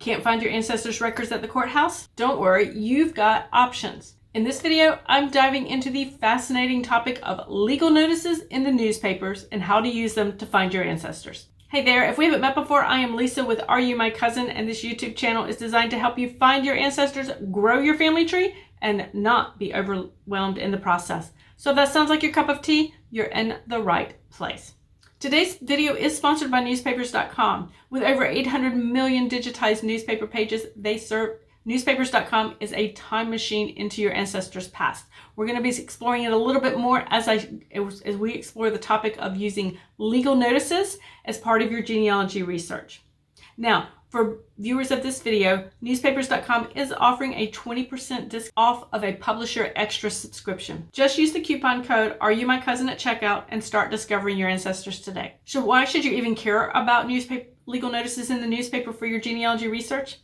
Can't find your ancestors' records at the courthouse? Don't worry, you've got options. In this video, I'm diving into the fascinating topic of legal notices in the newspapers and how to use them to find your ancestors. Hey there, if we haven't met before, I am Lisa with Are You My Cousin, and this YouTube channel is designed to help you find your ancestors, grow your family tree, and not be overwhelmed in the process. So if that sounds like your cup of tea, you're in the right place. Today's video is sponsored by newspapers.com. With over 800 million digitized newspaper pages they serve, newspapers.com is a time machine into your ancestors' past. We're going to be exploring it a little bit more as we explore the topic of using legal notices as part of your genealogy research. Now, for viewers of this video, newspapers.com is offering a 20% discount off of a publisher extra subscription. Just use the coupon code AreYouMyCousin at checkout and start discovering your ancestors today. So why should you even care about legal notices in the newspaper for your genealogy research?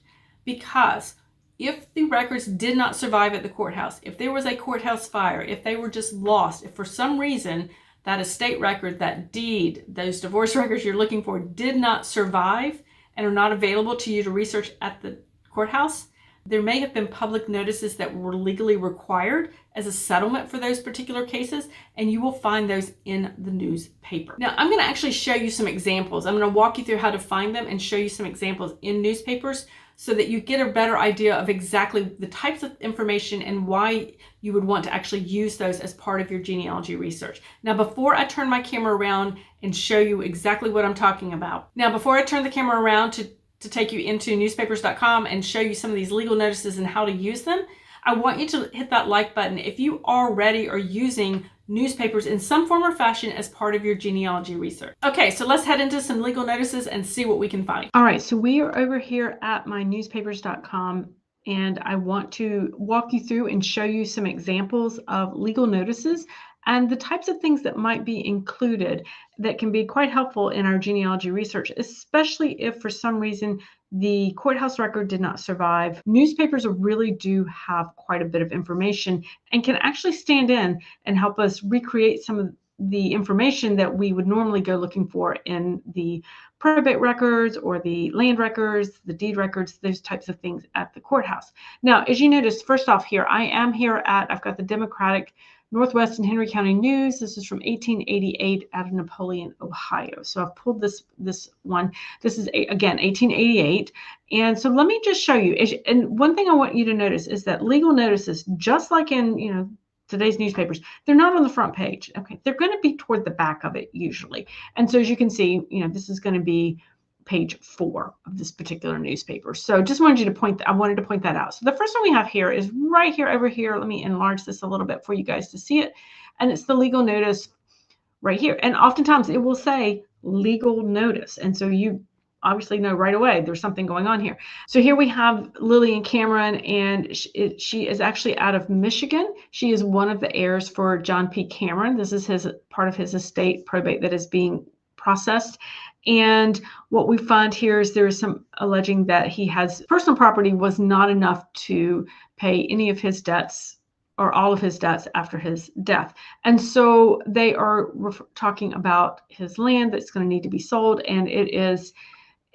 Because if the records did not survive at the courthouse, if there was a courthouse fire, if they were just lost, if for some reason that estate record, that deed, those divorce records you're looking for did not survive and are not available to you to research at the courthouse, there may have been public notices that were legally required as a settlement for those particular cases, and you will find those in the newspaper. Now, I'm going to actually show you some examples. I'm going to walk you through how to find them and show you some examples in newspapers so that you get a better idea of exactly the types of information and why you would want to actually use those as part of your genealogy research. Now, before I turn my camera around and show you exactly what I'm talking about. Now, before I turn the camera around to take you into newspapers.com and show you some of these legal notices and how to use them, I want you to hit that like button if you already are using newspapers in some form or fashion as part of your genealogy research. Okay, so let's head into some legal notices and see what we can find. All right, so we are over here at my newspapers.com, and I want to walk you through and show you some examples of legal notices and the types of things that might be included that can be quite helpful in our genealogy research, especially if for some reason the courthouse record did not survive. Newspapers really do have quite a bit of information and can actually stand in and help us recreate some of the information that we would normally go looking for in the probate records or the land records, the deed records, those types of things at the courthouse. Now, as you notice, first off here, I've got the Democratic Northwest and Henry County News. This is from 1888 out of Napoleon, Ohio. So I've pulled this one. This is, again, 1888. And so let me just show you. And one thing I want you to notice is that legal notices, just like in, today's newspapers, they're not on the front page. Okay, they're going to be toward the back of it usually. And so as you can see, this is going to be page 4 of this particular newspaper. So just wanted to point that out. So the first one we have here is right here over here. Let me enlarge this a little bit for you guys to see it. And it's the legal notice right here. And oftentimes it will say legal notice. And so you obviously know right away there's something going on here. So here we have Lillian Cameron, and she is actually out of Michigan. She is one of the heirs for John P. Cameron. This is part of his estate probate that is being processed. And what we find here is there is some alleging that he has personal property was not enough to pay any of his debts or all of his debts after his death. And so they are talking about his land that's going to need to be sold. And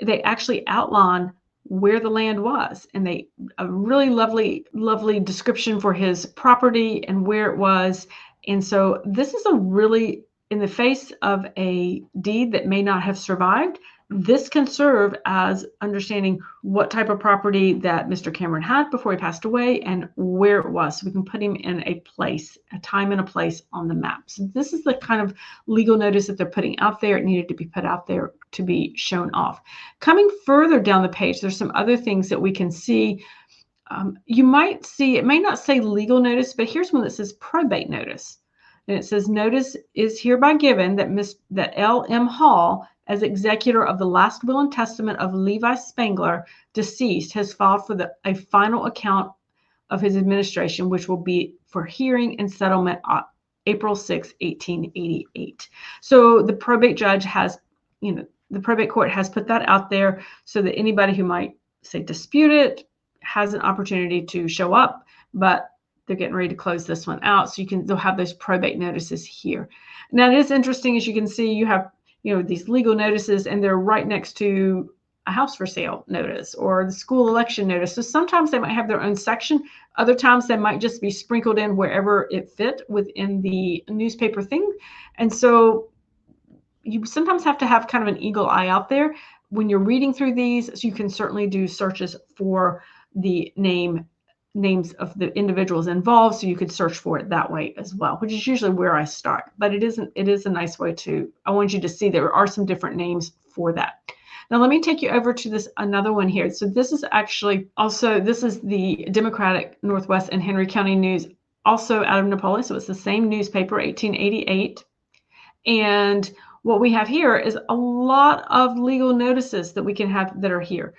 they actually outline where the land was, and a really lovely description for his property and where it was. And so this is in the face of a deed that may not have survived, this can serve as understanding what type of property that Mr. Cameron had before he passed away and where it was. So we can put him in a time and a place on the map. So this is the kind of legal notice that they're putting out there. It needed to be put out there to be shown off. Coming further down the page, there's some other things that we can see. You might see, it may not say legal notice, but here's one that says probate notice. And it says, notice is hereby given that L.M. Hall, as executor of the last will and testament of Levi Spangler, deceased, has filed for a final account of his administration, which will be for hearing and settlement on April 6, 1888. So the probate judge has, the probate court has put that out there so that anybody who might, say, dispute it has an opportunity to show up, but they're getting ready to close this one out. So they'll have those probate notices here. Now, it is interesting, as you can see, you have, these legal notices, and they're right next to a house for sale notice or the school election notice. So sometimes they might have their own section. Other times they might just be sprinkled in wherever it fit within the newspaper thing. And so you sometimes have to have kind of an eagle eye out there when you're reading through these. So you can certainly do searches for the names of the individuals involved, so you could search for it that way as well, which is usually where I start. But it is a nice way to, I want you to see there are some different names for that. Now let me take you over to this another one here. So this is actually also, this is the Democratic Northwest and Henry County News, also out of Napoleon. So it's the same newspaper, 1888. And what we have here is a lot of legal notices that we can have that are here.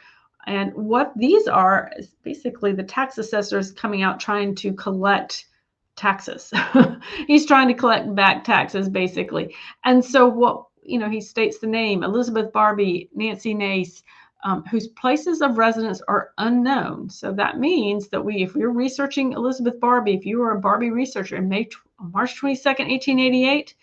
And what these are is basically the tax assessors coming out trying to collect taxes. He's trying to collect back taxes, basically. And so what, he states the name, Elizabeth Barbie, Nancy Nace, whose places of residence are unknown. So that means that if you're researching Elizabeth Barbie, if you were a Barbie researcher in March 22nd, 1888,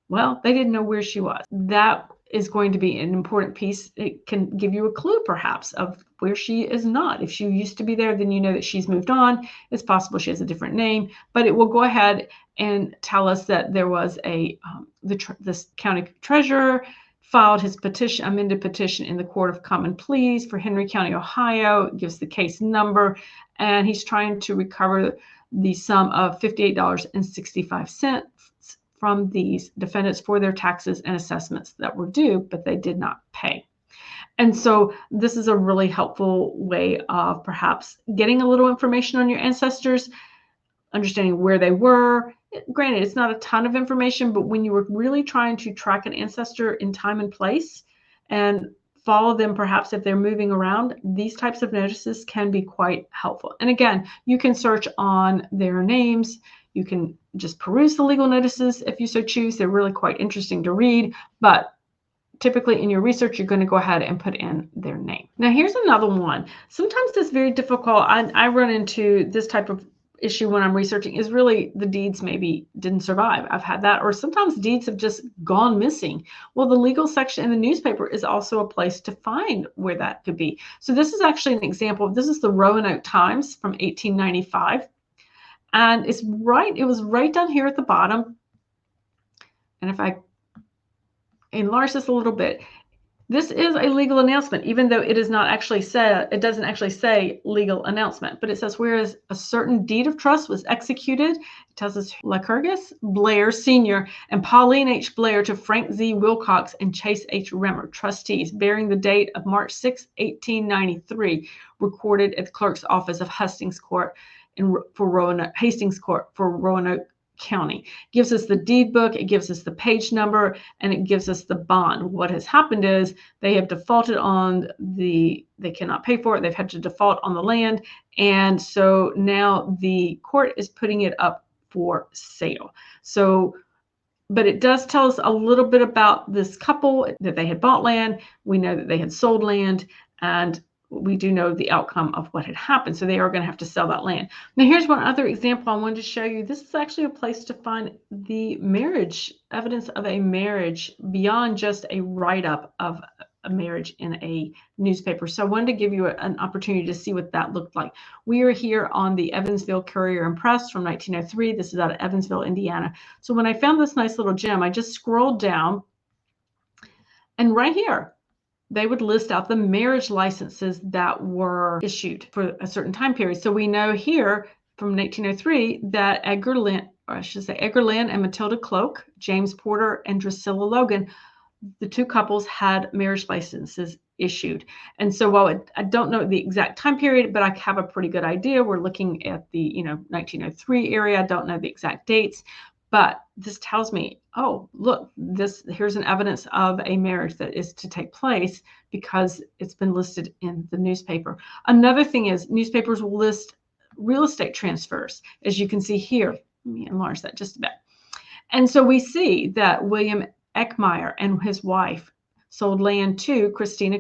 well, they didn't know where she was. That is going to be an important piece. It can give you a clue, perhaps, of where she is not. If she used to be there, then you know that she's moved on. It's possible she has a different name, but it will go ahead and tell us that there was this county treasurer filed his amended petition in the Court of Common Pleas for Henry County, Ohio. It gives the case number, and he's trying to recover the sum of $58.65 from these defendants for their taxes and assessments that were due, but they did not pay. And so this is a really helpful way of perhaps getting a little information on your ancestors, understanding where they were. Granted, it's not a ton of information, but when you were really trying to track an ancestor in time and place and follow them, perhaps if they're moving around, these types of notices can be quite helpful. And again, you can search on their names. You can just peruse the legal notices if you so choose. They're really quite interesting to read, but typically in your research, you're going to go ahead and put in their name. Now, here's another one. Sometimes it's very difficult. I run into this type of issue when I'm researching is really the deeds maybe didn't survive. I've had that, or sometimes deeds have just gone missing. Well, the legal section in the newspaper is also a place to find where that could be. So this is actually an example. This is the Roanoke Times from 1895. And it was right down here at the bottom. And if I enlarge this a little bit, this is a legal announcement, even though it doesn't actually say legal announcement, but it says, whereas a certain deed of trust was executed, it tells us Lycurgus Blair Sr. and Pauline H. Blair to Frank Z. Wilcox and Chase H. Remmer, trustees, bearing the date of March 6, 1893, recorded at the clerk's office of Hastings Court for Roanoke County. Gives us the deed book, it gives us the page number, and it gives us the bond. What has happened is they have defaulted on they cannot pay for it. They've had to default on the land. And so now the court is putting it up for sale. So, but it does tell us a little bit about this couple, that they had bought land. We know that they had sold land, and we do know the outcome of what had happened. So they are going to have to sell that land. Now, here's one other example I wanted to show you. This is actually a place to find the marriage, evidence of a marriage beyond just a write-up of a marriage in a newspaper. So I wanted to give you an opportunity to see what that looked like. We are here on the Evansville Courier and Press from 1903. This is out of Evansville, Indiana. So when I found this nice little gem, I just scrolled down, and right here, they would list out the marriage licenses that were issued for a certain time period. So we know here from 1903 that Edgar Lynn and Matilda Cloak, James Porter and Drusilla Logan, the two couples had marriage licenses issued. And so while I don't know the exact time period, but I have a pretty good idea. We're looking at the 1903 area. I don't know the exact dates. But this tells me, oh, look, here's an evidence of a marriage that is to take place because it's been listed in the newspaper. Another thing is newspapers will list real estate transfers, as you can see here. Let me enlarge that just a bit. And so we see that William Eckmeyer and his wife sold land to Christina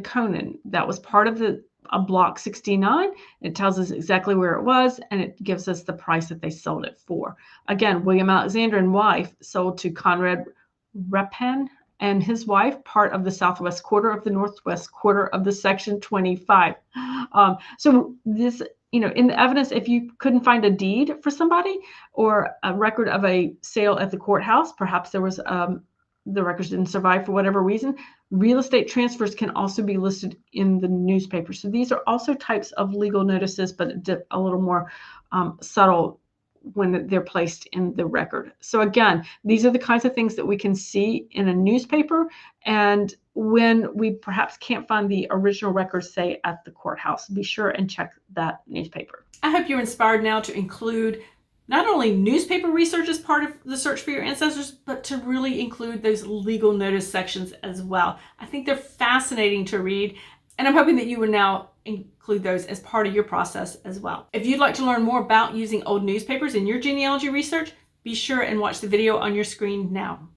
Conan. That was part of a block 69. It tells us exactly where it was, and it gives us the price that they sold it for. Again, William Alexander and wife sold to Conrad Rapin and his wife part of the southwest quarter of the northwest quarter of the section 25. So this, in the evidence, if you couldn't find a deed for somebody or a record of a sale at the courthouse, perhaps there was the records didn't survive for whatever reason, real estate transfers can also be listed in the newspaper. So these are also types of legal notices, but a little more subtle when they're placed in the record. So again, these are the kinds of things that we can see in a newspaper, and when we perhaps can't find the original records, say at the courthouse, be sure and check that newspaper. I hope you're inspired now to include not only newspaper research as part of the search for your ancestors, but to really include those legal notice sections as well. I think they're fascinating to read, and I'm hoping that you will now include those as part of your process as well. If you'd like to learn more about using old newspapers in your genealogy research, be sure and watch the video on your screen now.